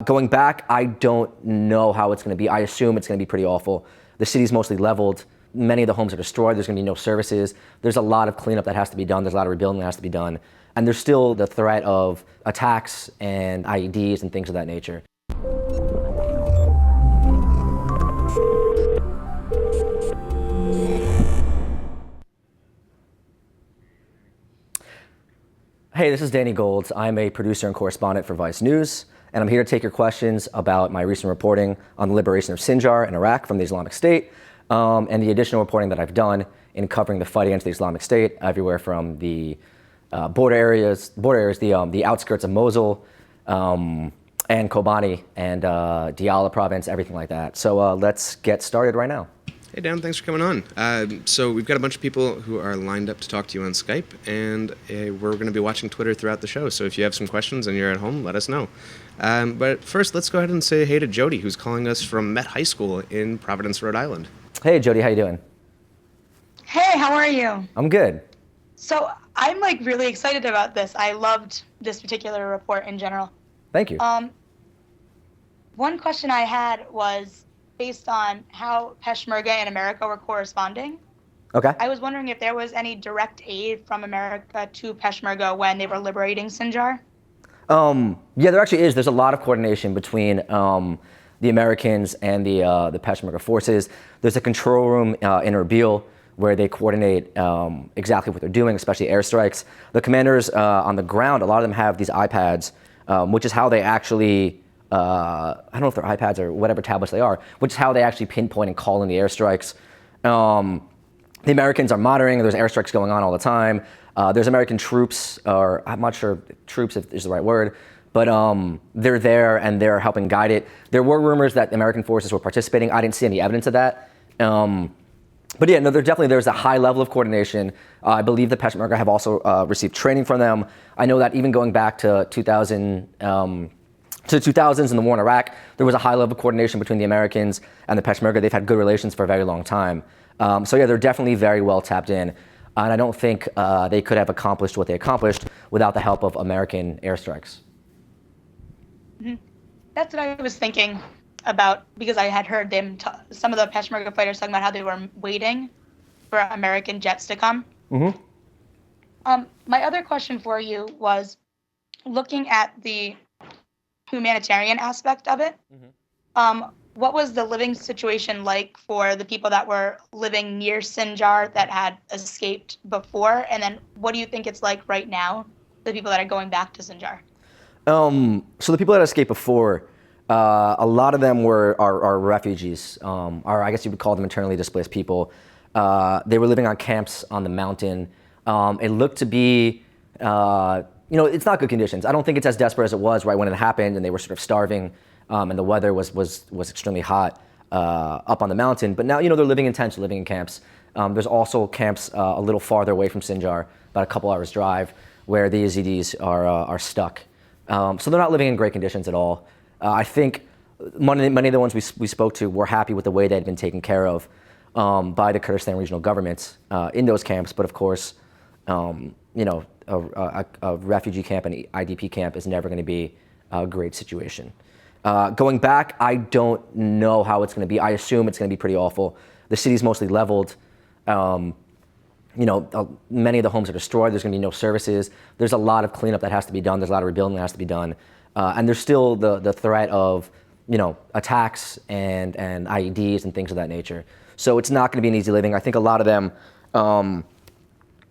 Going back, I don't know how it's going to be. I assume it's going to be pretty awful. The city's mostly leveled. Many of the homes are destroyed. There's going to be no services. There's a lot of cleanup that has to be done. There's a lot of rebuilding that has to be done. And there's still the threat of attacks and IEDs and things of that nature. Hey, this is Danny Golds. I'm a producer and correspondent for Vice News, and I'm here to take your questions about my recent reporting on the liberation of Sinjar in Iraq from the Islamic State, and the additional reporting that I've done in covering the fight against the Islamic State everywhere from the border areas, the outskirts of Mosul, and Kobani and Diyala province, everything like that. So let's get started right now. Hey Dan, thanks for coming on. So we've got a bunch of people who are lined up to talk to you on Skype, and we're going to be watching Twitter throughout the show. So if you have some questions and you're at home, let us know. But first, let's go ahead and say hey to Jody, who's calling us from Met High School in Providence, Rhode Island. Hey Jody, how you doing? Hey, how are you? I'm good. So I'm really excited about this. I loved this particular report in general. Thank you. One question I had was based on how Peshmerga and America were corresponding. Okay. I was wondering if there was any direct aid from America to Peshmerga when they were liberating Sinjar. Yeah, there actually is. There's a lot of coordination between the Americans and the Peshmerga forces. There's a control room in Erbil where they coordinate exactly what they're doing, especially airstrikes. The commanders on the ground, a lot of them have these iPads, which is how they actually, I don't know if they're iPads or whatever tablets they are, which is how they actually pinpoint and call in the airstrikes. The Americans are monitoring. There's airstrikes going on all the time. There's American troops, or I'm not sure if troops is the right word, but they're there and they're helping guide it. There were rumors that American forces were participating. I didn't see any evidence of that. But yeah, no, there's a high level of coordination. I believe the Peshmerga have also received training from them. I know that even going back to 2000s in the war in Iraq, there was a high level of coordination between the Americans and the Peshmerga. They've had good relations for a very long time. So yeah, they're definitely very well tapped in. And I don't think they could have accomplished what they accomplished without the help of American airstrikes. Mm-hmm. That's what I was thinking about, because I had heard them, some of the Peshmerga fighters talking about how they were waiting for American jets to come. Mm-hmm. My other question for you was looking at the humanitarian aspect of it. Mm-hmm. What was the living situation like for the people that were living near Sinjar that had escaped before? And then what do you think it's like right now, the people that are going back to Sinjar? So the people that escaped before, a lot of them are refugees, or I guess you would call them internally displaced people. They were living on camps on the mountain. It looked to be, it's not good conditions. I don't think it's as desperate as it was right when it happened and they were sort of starving, and the weather was extremely hot up on the mountain. But now, they're living in tents, living in camps. There's also camps a little farther away from Sinjar, about a couple hours drive, where the Yazidis are stuck. So they're not living in great conditions at all. I think many of the ones we spoke to were happy with the way they had been taken care of by the Kurdistan regional governments in those camps. But of course, a refugee camp and IDP camp is never going to be a great situation. Going back, I don't know how it's going to be. I assume it's going to be pretty awful. The city's mostly leveled. Many of the homes are destroyed. There's going to be no services. There's a lot of cleanup that has to be done. There's a lot of rebuilding that has to be done. And there's still the threat of, attacks and IEDs and things of that nature. So it's not going to be an easy living. I think a lot of them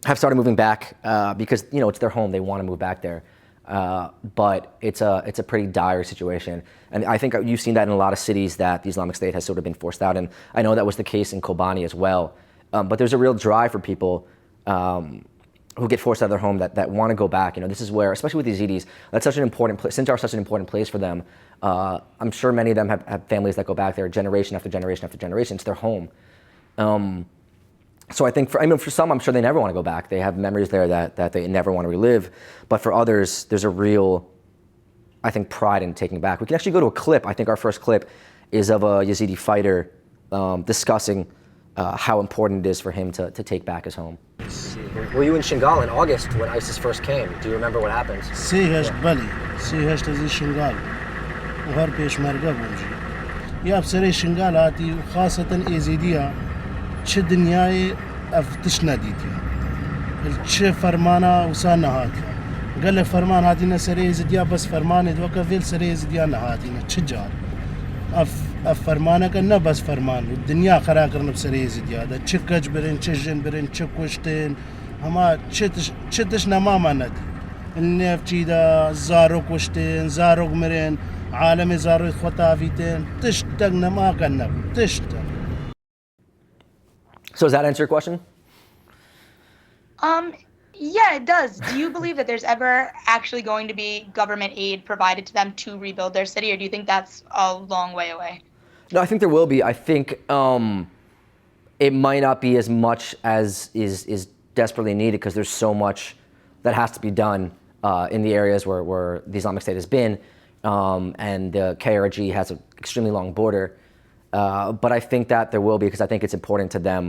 have started moving back because, it's their home. They want to move back there. But it's a pretty dire situation. And I think you've seen that in a lot of cities that the Islamic State has sort of been forced out. And I know that was the case in Kobani as well. But there's a real drive for people who get forced out of their home that want to go back. This is where, especially with the Yazidis, that's such an important place. Sinjar is such an important place for them. I'm sure many of them have families that go back there generation after generation after generation. It's their home. So I think for some, I'm sure they never want to go back. They have memories there that they never want to relive. But for others, there's a real, I think, pride in taking back. We can actually go to a clip. I think our first clip is of a Yazidi fighter discussing how important it is for him to take back his home. Were you in Shingal in August when ISIS first came? Do you remember what happened? سيهش بلي سيهش تزي شنغال وهر پێشمەرگە بوومژی یا بسەرەی شنگال هاتی و خاصەتەن ئێزیدیە چ دنیای ئەف تش نەدیتیە چ فەرمانە وسا نەهاتی گەلە فەرمان هاتینە سەرەی ئێزیدیا بەس فەرمانێت وەکە فێل سەرەی ئێزیدیا نەهاتینە چ جار ئەف فەرمانەکە نە بەس فەرمان بوو دنیا خەراکردنە بسەرەی ئێزیدیادا چ کەچ برن چ ژن برن چ کوشتن هەما چ تش نەمامان نەدی نێفچیدا زارۆ کوشتن زارۆک مرێن عالەمی زارۆی خۆتاڤیتن تشت تەک نەماکەن نەبوو تشتە. So does that answer your question? Yeah, it does. Do you believe that there's ever actually going to be government aid provided to them to rebuild their city, or do you think that's a long way away? No, I think there will be. I think it might not be as much as is desperately needed because there's so much that has to be done in the areas where the Islamic State has been, and the KRG has an extremely long border. But I think that there will be because I think it's important to them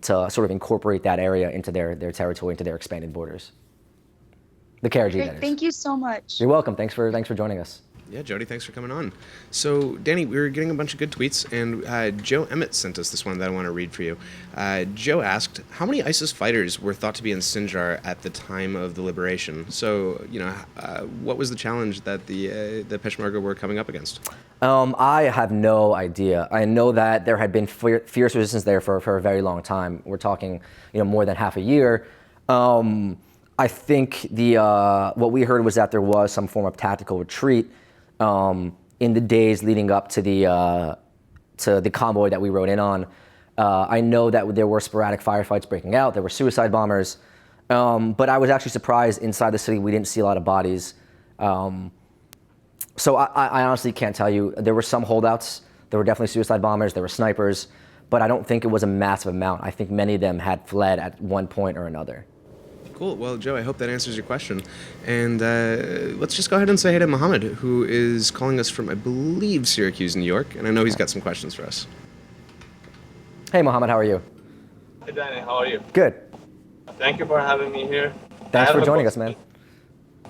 to sort of incorporate that area into their territory, into their expanded borders. The KRG, Great, that is. thank you so much. You're welcome. Thanks for joining us. Yeah, Jody, thanks for coming on. So, Danny, we were getting a bunch of good tweets, and Joe Emmett sent us this one that I want to read for you. Joe asked, how many ISIS fighters were thought to be in Sinjar at the time of the liberation? So, what was the challenge that the Peshmerga were coming up against? I have no idea. I know that there had been fierce resistance there for a very long time. We're talking, more than half a year. I think what we heard was that there was some form of tactical retreat in the days leading up to the convoy that we rode in on. I know that there were sporadic firefights breaking out. There were suicide bombers. But I was actually surprised inside the city we didn't see a lot of bodies. So I honestly can't tell you. There were some holdouts. There were definitely suicide bombers. There were snipers. But I don't think it was a massive amount. I think many of them had fled at one point or another. Cool. Well, Joe, I hope that answers your question. And let's just go ahead and say hey to Mohammed, who is calling us from, I believe, Syracuse, New York. And I know he's got some questions for us. Hey, Mohammed, how are you? Hey, Danny, how are you? Good. Thank you for having me here. Thanks for joining us, man.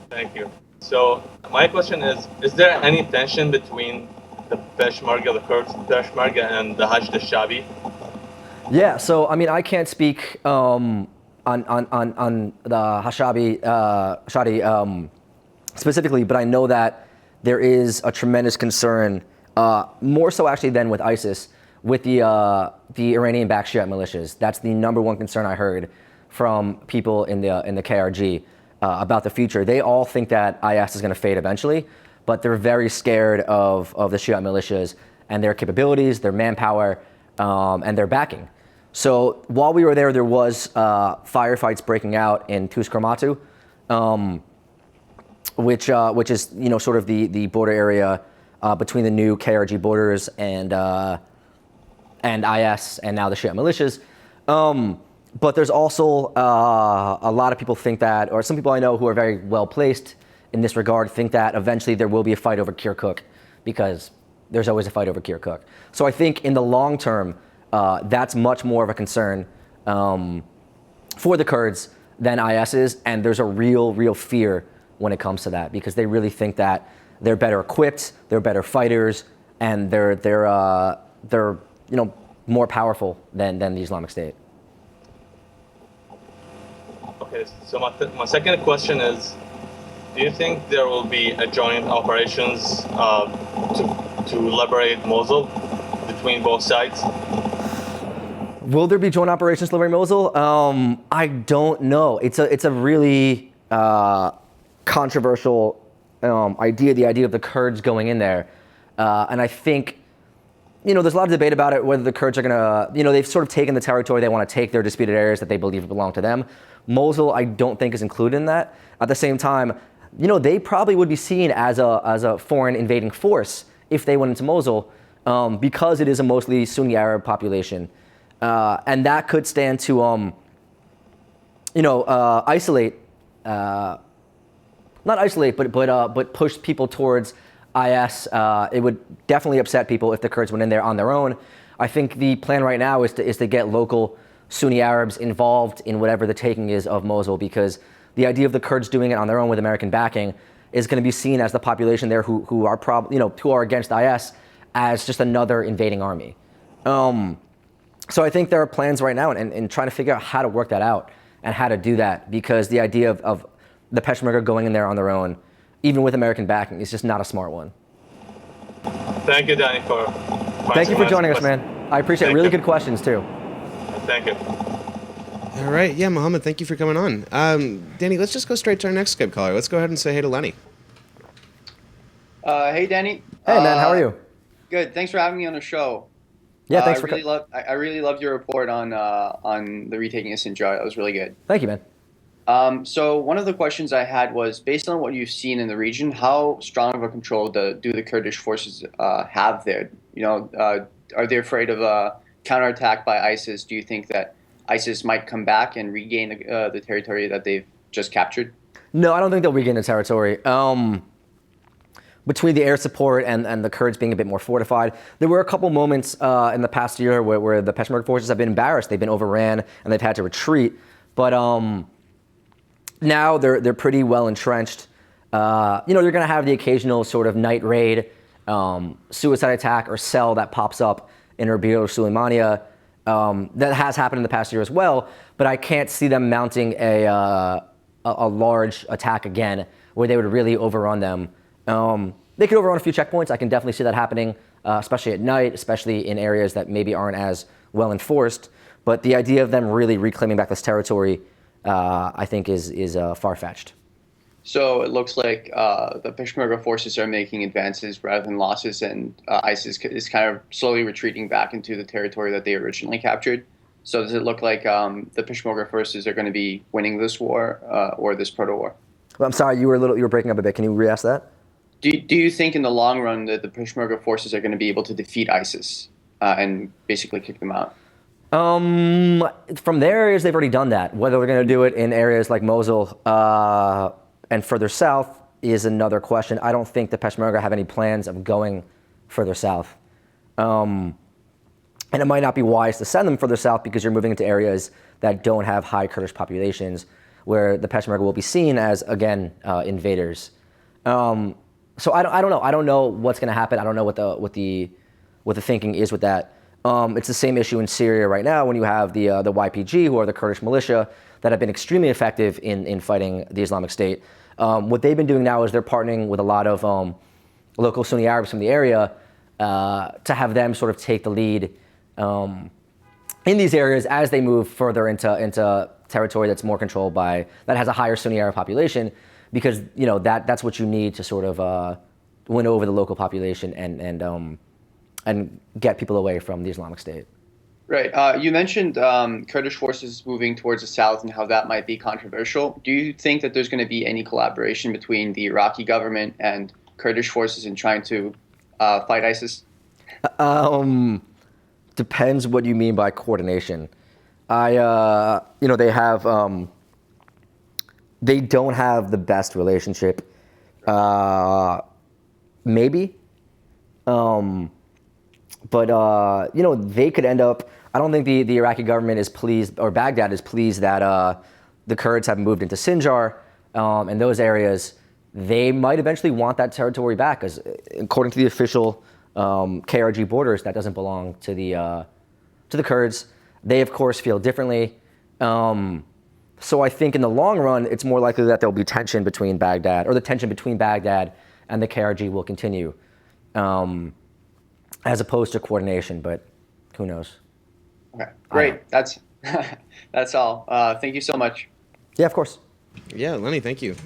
Thank you. So, my question is there any tension between the Peshmerga, the Kurds, Peshmerga, and the Hajj al-Shabi? Yeah, so, I mean, I can't speak on the Hashabi, Shadi specifically, but I know that there is a tremendous concern, more so actually than with ISIS, with the Iranian-backed Shiite militias. That's the number one concern I heard from people in the KRG about the future. They all think that IS is going to fade eventually, but they're very scared of the Shiite militias and their capabilities, their manpower, and their backing. So while we were there, there was firefights breaking out in Tuzkormatu, which is sort of the border area between the new KRG borders and IS and now the Shiite militias. But there's also a lot of people think that, or some people I know who are very well placed in this regard, think that eventually there will be a fight over Kirkuk because there's always a fight over Kirkuk. So I think in the long term, that's much more of a concern for the Kurds than IS is, and there's a real fear when it comes to that because they really think that they're better equipped, they're better fighters, and they're more powerful than the Islamic State. Okay, so my second question is, do you think there will be a joint operations to liberate Mosul between both sides? Will there be joint operations liberating Mosul? I don't know. It's a really controversial idea, the idea of the Kurds going in there. And I think, there's a lot of debate about it, whether the Kurds are going to, they've sort of taken the territory they want to take, their disputed areas that they believe belong to them. Mosul, I don't think is included in that. At the same time, they probably would be seen as a foreign invading force if they went into Mosul because it is a mostly Sunni Arab population. And that could stand to, isolate, not isolate, but push people towards IS. It would definitely upset people if the Kurds went in there on their own. I think the plan right now is to get local Sunni Arabs involved in whatever the taking is of Mosul because the idea of the Kurds doing it on their own with American backing is going to be seen as the population there who are who are against IS as just another invading army. So I think there are plans right now in trying to figure out how to work that out and how to do that, because the idea of the Peshmerga going in there on their own, even with American backing, is just not a smart one. Thank you, Danny, for Thank you for joining us, man. I appreciate it. Really good questions, too. Thank you. All right. Yeah, Mohammed, thank you for coming on. Danny, let's just go straight to our next Skype caller. Let's go ahead and say hey to Lenny. Hey, Danny. Hey, man. How are you? Good. Thanks for having me on the show. Yeah, thanks for coming. I really loved your report on the retaking of Sinjar. That was really good. Thank you, man. So one of the questions I had was, based on what you've seen in the region, how strong of a control do the Kurdish forces have there? You know, are they afraid of a counterattack by ISIS? Do you think that ISIS might come back and regain the territory that they've just captured? No, I don't think they'll regain the territory. Between the air support and the Kurds being a bit more fortified, there were a couple moments in the past year where the Peshmerga forces have been embarrassed. They've been overran and they've had to retreat. But now they're pretty well entrenched. You're going to have the occasional sort of night raid, suicide attack or cell that pops up in Erbil or Suleimania. That has happened in the past year as well, but I can't see them mounting a large attack again where they would really overrun them. They could overrun a few checkpoints. I can definitely see that happening, especially at night, especially in areas that maybe aren't as well enforced. But the idea of them really reclaiming back this territory, I think, is far-fetched. So it looks like the Peshmerga forces are making advances rather than losses, and ISIS is kind of slowly retreating back into the territory that they originally captured. So does it look like the Peshmerga forces are going to be winning this war or this proto-war? Well, I'm sorry, you were breaking up a bit. Can you re-ask that? Do you think in the long run that the Peshmerga forces are going to be able to defeat ISIS and basically kick them out? From their areas, they've already done that. Whether they're going to do it in areas like Mosul and further south is another question. I don't think the Peshmerga have any plans of going further south. And it might not be wise to send them further south because you're moving into areas that don't have high Kurdish populations, where the Peshmerga will be seen as, again, invaders. So I don't know. I don't know what's going to happen. I don't know what the thinking is with that. It's the same issue in Syria right now when you have the YPG, who are the Kurdish militia that have been extremely effective in fighting the Islamic State. What they've been doing now is they're partnering with a lot of local Sunni Arabs from the area to have them sort of take the lead in these areas as they move further into territory that's more controlled by, that has a higher Sunni Arab population, because that's what you need to sort of win over the local population and get people away from the Islamic State. Right. You mentioned Kurdish forces moving towards the south and how that might be controversial. Do you think that there's going to be any collaboration between the Iraqi government and Kurdish forces in trying to fight ISIS? Depends what you mean by coordination. They don't have the best relationship. Maybe. But they could end up, I don't think the Iraqi government is pleased, or Baghdad is pleased that the Kurds have moved into Sinjar and those areas. They might eventually want that territory back, because according to the official KRG borders, that doesn't belong to the Kurds. They, of course, feel differently. So I think in the long run, it's more likely that there'll be tension between Baghdad, or the tension between Baghdad and the KRG will continue, as opposed to coordination, but who knows? Okay, great. That's all. Thank you so much. Yeah, of course. Yeah, Lenny, thank you.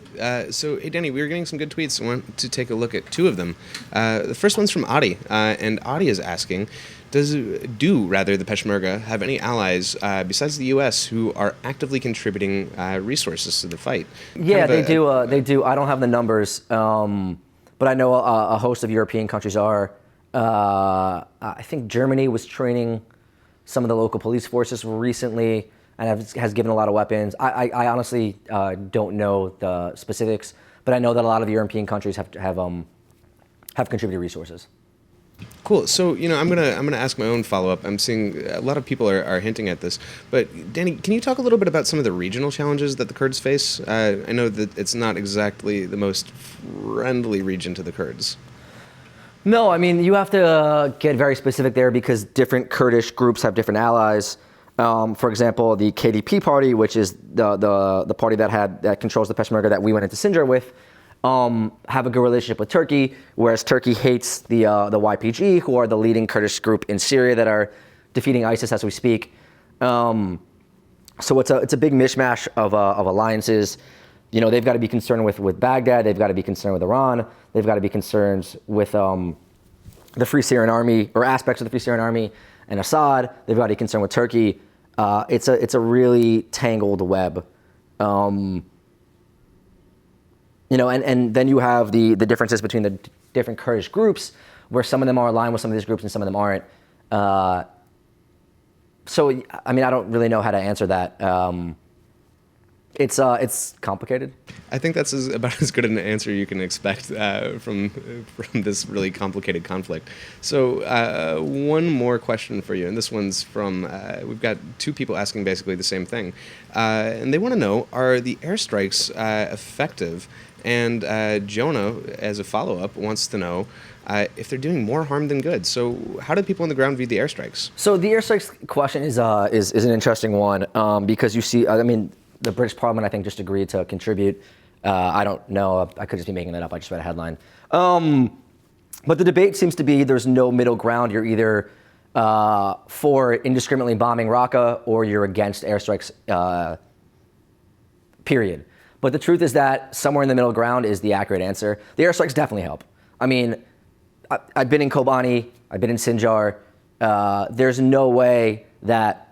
So, hey, Danny, we were getting some good tweets. I want to take a look at two of them. The first one's from Adi, and Adi is asking, do the Peshmerga have any allies besides the U.S. who are actively contributing resources to the fight? Yeah, they do. They do. I don't have the numbers, but I know a host of European countries are. I think Germany was training some of the local police forces recently and has given a lot of weapons. I honestly don't know the specifics, but I know that a lot of European countries have contributed resources. Cool. So, I'm gonna ask my own follow-up. I'm seeing a lot of people are hinting at this, but Danny, can you talk a little bit about some of the regional challenges that the Kurds face? I know that it's not exactly the most friendly region to the Kurds. No, I mean, you have to get very specific there because different Kurdish groups have different allies. For example, the KDP party, which is the party that controls the Peshmerga that we went into Sinjar with, have a good relationship with Turkey, whereas Turkey hates the YPG, who are the leading Kurdish group in Syria that are defeating ISIS as we speak. So it's a big mishmash of alliances. They've got to be concerned with Baghdad. They've got to be concerned with Iran. They've got to be concerned with the Free Syrian Army or aspects of the Free Syrian Army and Assad. They've got to be concerned with Turkey. It's a really tangled web. And then you have the differences between the different Kurdish groups, where some of them are aligned with some of these groups and some of them aren't. So, I mean, I don't really know how to answer that. It's complicated. I think that's about as good an answer you can expect from this really complicated conflict. So one more question for you, and this one's from, we've got two people asking basically the same thing. And they want to know, are the airstrikes effective? And Jonah, as a follow-up, wants to know if they're doing more harm than good. So how do people on the ground view the airstrikes? So the airstrikes question is an interesting one because you see, I mean, the British Parliament, I think, just agreed to contribute. I don't know. I could just be making that up. I just read a headline. But the debate seems to be there's no middle ground. You're either for indiscriminately bombing Raqqa or you're against airstrikes, period. But the truth is that somewhere in the middle ground is the accurate answer. The airstrikes definitely help. I mean, I've been in Kobani. I've been in Sinjar. There's no way that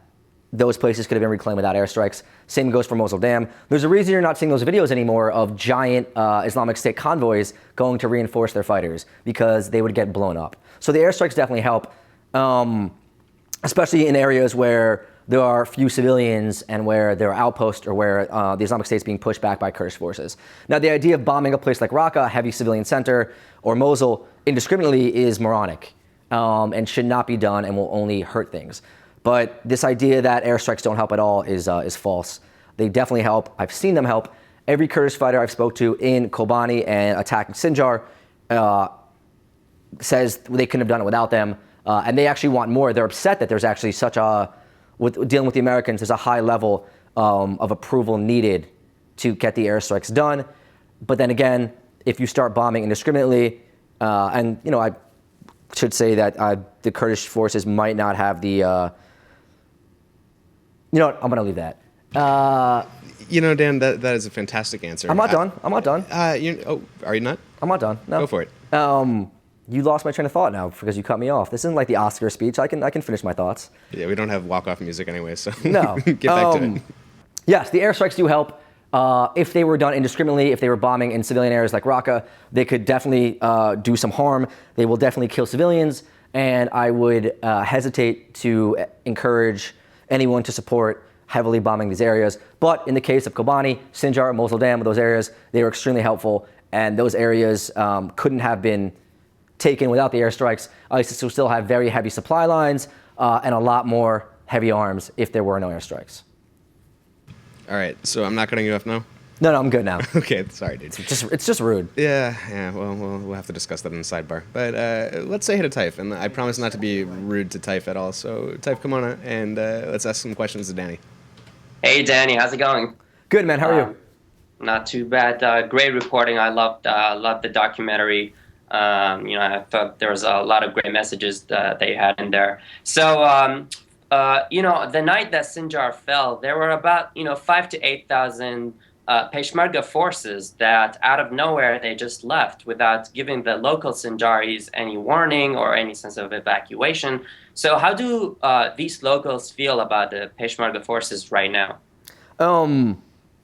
those places could have been reclaimed without airstrikes. Same goes for Mosul Dam. There's a reason you're not seeing those videos anymore of giant Islamic State convoys going to reinforce their fighters, because they would get blown up. So the airstrikes definitely help, especially in areas where there are few civilians and where there are outposts or where the Islamic State's being pushed back by Kurdish forces. Now, the idea of bombing a place like Raqqa, a heavy civilian center, or Mosul indiscriminately is moronic and should not be done and will only hurt things. But this idea that airstrikes don't help at all is false. They definitely help. I've seen them help. Every Kurdish fighter I've spoke to in Kobani and attacking Sinjar says they couldn't have done it without them. And they actually want more. They're upset that there's actually such dealing with the Americans, there's a high level of approval needed to get the airstrikes done. But then again, if you start bombing indiscriminately, and I should say that the Kurdish forces might not have the you know what? I'm going to leave that. Dan, that is a fantastic answer. I'm not done. Are you not? I'm not done. No. Go for it. You lost my train of thought now because you cut me off. This isn't like the Oscar speech. I can finish my thoughts. Yeah, we don't have walk-off music anyway, so no. Get back to it. Yes, the airstrikes do help. If they were done indiscriminately, if they were bombing in civilian areas like Raqqa, they could definitely do some harm. They will definitely kill civilians, and I would hesitate to encourage anyone to support heavily bombing these areas. But in the case of Kobani, Sinjar, Mosul Dam, those areas, they were extremely helpful, and those areas couldn't have been taken without the airstrikes. ISIS will still have very heavy supply lines and a lot more heavy arms if there were no airstrikes. All right, so I'm not cutting you off now? No, I'm good now. Okay, sorry, dude. It's just rude. Yeah, well, we'll have to discuss that in the sidebar. But let's say hey to Taif, and I promise not to be rude to Taif at all. So, Taif, come on and let's ask some questions to Danny. Hey, Danny, how's it going? Good, man. How are you? Not too bad. Great reporting. I loved the documentary. I thought there was a lot of great messages that you had in there. So, the night that Sinjar fell, there were about 5,000 to 8,000 Peshmerga forces that out of nowhere they just left without giving the local Sinjaris any warning or any sense of evacuation. So how do these locals feel about the Peshmerga forces right now?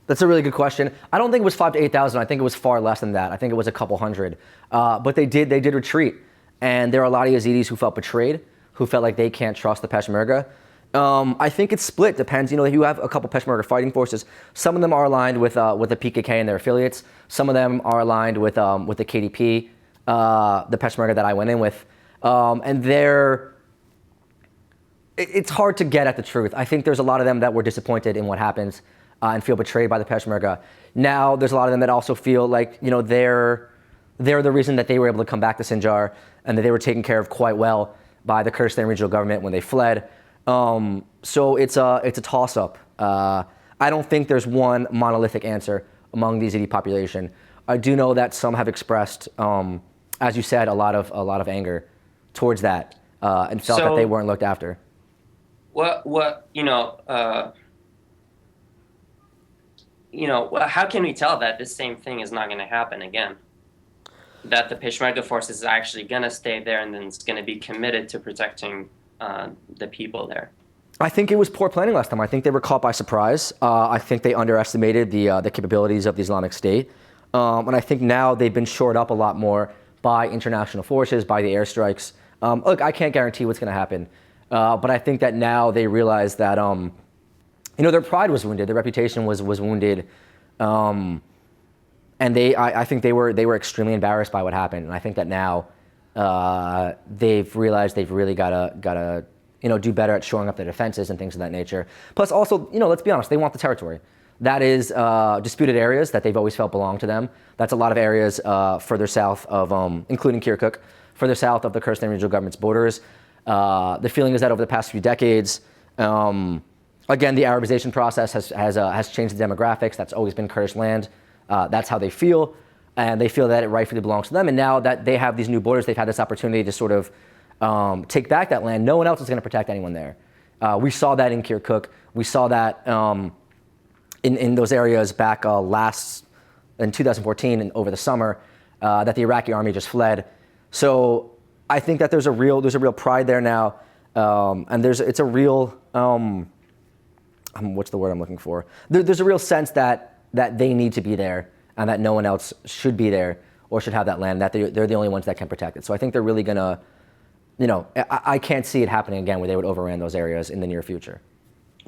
That's a really good question. I don't think it was 5,000 to 8,000. I think it was far less than that. I think it was a couple hundred. But they did retreat. And there are a lot of Yazidis who felt betrayed, who felt like they can't trust the Peshmerga. I think it's split. Depends. You have a couple Peshmerga fighting forces. Some of them are aligned with the PKK and their affiliates. Some of them are aligned with the KDP, the Peshmerga that I went in with. And it's hard to get at the truth. I think there's a lot of them that were disappointed in what happened and feel betrayed by the Peshmerga. Now there's a lot of them that also feel like, you know, they're the reason that they were able to come back to Sinjar and that they were taken care of quite well by the Kurdistan regional government when they fled. So it's a toss-up. I don't think there's one monolithic answer among the Yazidi population. I do know that some have expressed, as you said, a lot of anger towards that and felt that they weren't looked after. How can we tell that this same thing is not going to happen again? That the Peshmerga forces are actually going to stay there and then it's going to be committed to protecting the people there? I think it was poor planning last time. I think they were caught by surprise. I think they underestimated the capabilities of the Islamic State. And I think now they've been shored up a lot more by international forces, by the airstrikes. Look, I can't guarantee what's going to happen. But I think that now they realize that, their pride was wounded, their reputation was wounded. And I think they were extremely embarrassed by what happened. And I think that now they've realized they've really gotta do better at shoring up their defenses and things of that nature. Plus also, let's be honest, they want the territory. That is disputed areas that they've always felt belong to them. That's a lot of areas further south of, including Kirkuk, further south of the Kurdistan regional government's borders. The feeling is that over the past few decades, again, the Arabization process has changed the demographics. That's always been Kurdish land. That's how they feel, and they feel that it rightfully belongs to them. And now that they have these new borders, they've had this opportunity to sort of take back that land. No one else is going to protect anyone there. We saw that in Kirkuk. We saw that in those areas back in 2014 and over the summer that the Iraqi army just fled. So I think that there's a real pride there now, and it's a real what's the word I'm looking for? There's a real sense that they need to be there and that no one else should be there or should have that land. That they're the only ones that can protect it. So I think they're really gonna, I can't see it happening again where they would overrun those areas in the near future.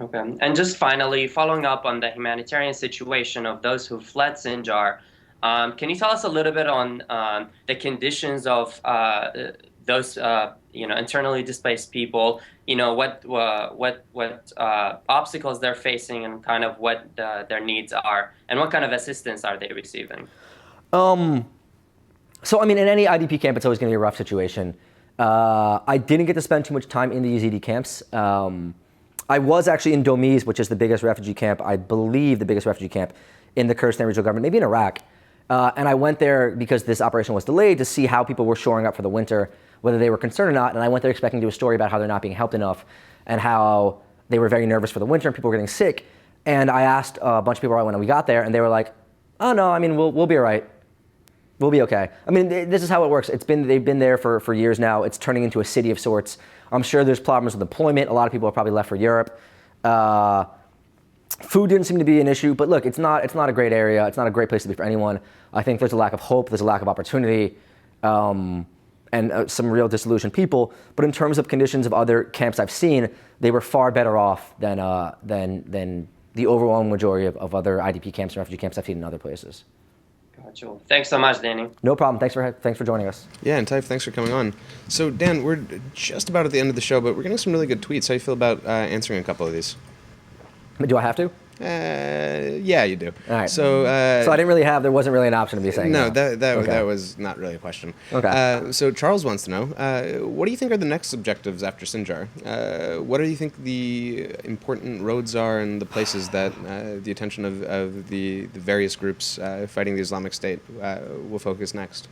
Okay, and just finally, following up on the humanitarian situation of those who fled Sinjar, can you tell us a little bit on the conditions of those internally displaced people? What obstacles they're facing and kind of what their needs are, and what kind of assistance are they receiving? So I mean, in any IDP camp, it's always going to be a rough situation. I didn't get to spend too much time in the Yazidi camps. I was actually in Domiz, which is the biggest refugee camp, I believe the biggest refugee camp in the Kurdistan regional government, maybe in Iraq. And I went there because this operation was delayed to see how people were shoring up for the winter, whether they were concerned or not. And I went there expecting to do a story about how they're not being helped enough and how they were very nervous for the winter and people were getting sick. And I asked a bunch of people right when we got there, and they were like, oh no, I mean, we'll be all right. We'll be okay. I mean, this is how it works. They've been there for years now. It's turning into a city of sorts. I'm sure there's problems with employment. A lot of people are probably left for Europe. Food didn't seem to be an issue, but look, it's not a great area. It's not a great place to be for anyone. I think there's a lack of hope. There's a lack of opportunity, and some real disillusioned people. But in terms of conditions of other camps I've seen, they were far better off than the overwhelming majority of other IDP camps and refugee camps I've seen in other places. Gotcha. Thanks so much, Danny. No problem. Thanks for joining us. Yeah, and Taif, thanks for coming on. So, Dan, we're just about at the end of the show, but we're getting some really good tweets. How do you feel about answering a couple of these? Do I have to? Yeah, you do. All right. So there wasn't really an option to be saying no. Okay. That was not really a question. Okay. So Charles wants to know, what do you think are the next objectives after Sinjar? What do you think the important roads are and the places that the attention of the various groups fighting the Islamic State will focus next?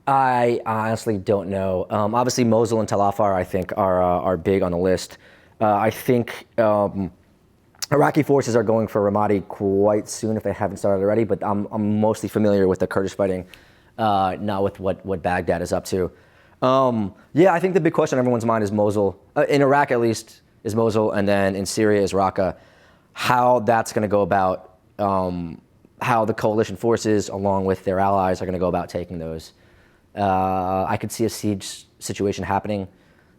I honestly don't know. Obviously, Mosul and Tel Afar, I think, are big on the list. I think Iraqi forces are going for Ramadi quite soon if they haven't started already, but I'm mostly familiar with the Kurdish fighting, not with what Baghdad is up to. Yeah, I think the big question on everyone's mind is Mosul. In Iraq, at least, is Mosul, and then in Syria is Raqqa. How that's going to go about, how the coalition forces, along with their allies, are going to go about taking those. I could see a siege situation happening.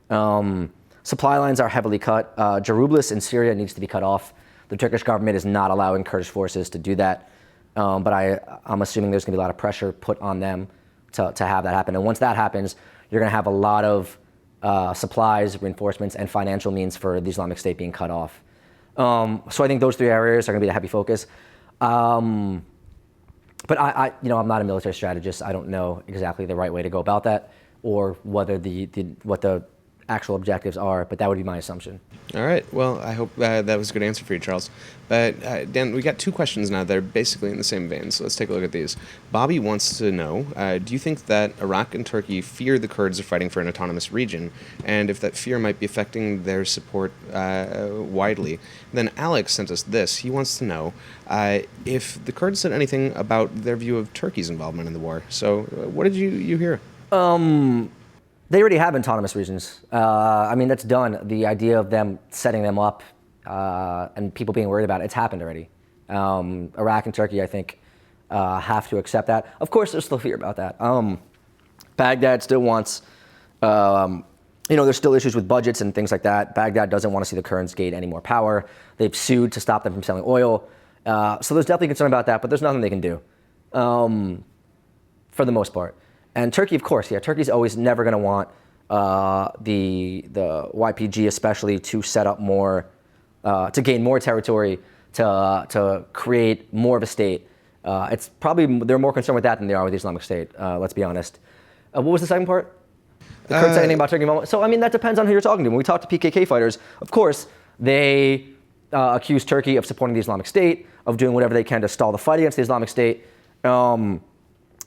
Supply lines are heavily cut. Jarublis in Syria needs to be cut off. The Turkish government is not allowing Kurdish forces to do that. But I'm assuming there's going to be a lot of pressure put on them to have that happen. And once that happens, you're you're going to have a lot of supplies, reinforcements, and financial means for the Islamic State being cut off. So I think those three areas are going to be the heavy focus. But I'm not a military strategist. I don't know exactly the right way to go about that, or whether what the actual objectives are, but that would be my assumption. All right. Well, I hope that was a good answer for you, Charles. But Dan, we got two questions now that are basically in the same vein, so let's take a look at these. Bobby wants to know, do you think that Iraq and Turkey fear the Kurds are fighting for an autonomous region, and if that fear might be affecting their support widely? Then Alex sent us this. He wants to know if the Kurds said anything about their view of Turkey's involvement in the war. So what did you hear? They already have autonomous regions. That's done. The idea of them setting them up and people being worried about it, it's happened already. Iraq and Turkey, I think, have to accept that. Of course, there's still fear about that. Baghdad still wants, there's still issues with budgets and things like that. Baghdad doesn't want to see the Kurds gain any more power. They've sued to stop them from selling oil. So there's definitely concern about that, but there's nothing they can do for the most part. And Turkey, of course, Turkey's always never going to want the YPG especially to set up more, to gain more territory, to create more of a state. It's probably, they're more concerned with that than they are with the Islamic State, let's be honest. What was the second part? The Kurds said anything about Turkey? So, that depends on who you're talking to. When we talk to PKK fighters, of course, they accuse Turkey of supporting the Islamic State, of doing whatever they can to stall the fight against the Islamic State, and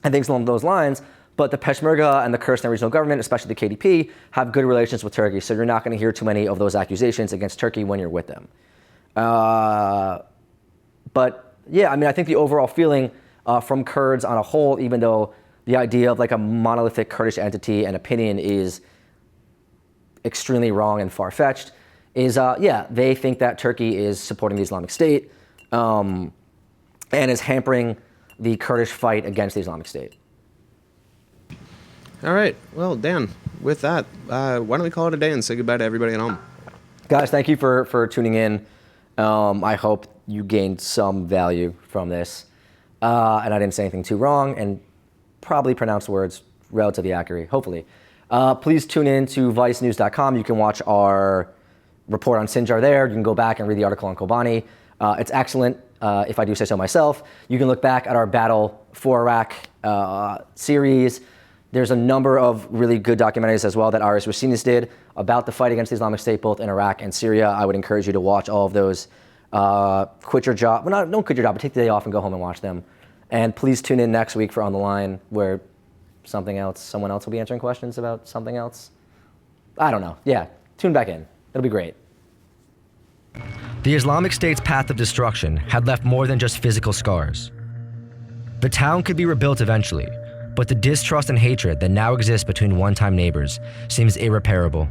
things along those lines. But the Peshmerga and the Kurdistan Regional Government, especially the KDP, have good relations with Turkey, so you're not going to hear too many of those accusations against Turkey when you're with them. I think the overall feeling from Kurds on a whole, even though the idea of like a monolithic Kurdish entity and opinion is extremely wrong and far-fetched, is they think that Turkey is supporting the Islamic State and is hampering the Kurdish fight against the Islamic State. All right. Well, Dan, with that, why don't we call it a day and say goodbye to everybody at home? Guys, thank you for tuning in. I hope you gained some value from this. And I didn't say anything too wrong and probably pronounced words relatively accurately, hopefully. Please tune in to vicenews.com. You can watch our report on Sinjar there. You can go back and read the article on Kobani. It's excellent, if I do say so myself. You can look back at our Battle for Iraq series. There's a number of really good documentaries as well that Aris Rosinis did about the fight against the Islamic State, both in Iraq and Syria. I would encourage you to watch all of those. Quit your job. Well, don't quit your job, but take the day off and go home and watch them. And please tune in next week for On the Line, where someone else will be answering questions about something else. I don't know. Yeah, tune back in. It'll be great. The Islamic State's path of destruction had left more than just physical scars. The town could be rebuilt eventually, but the distrust and hatred that now exists between one-time neighbors seems irreparable.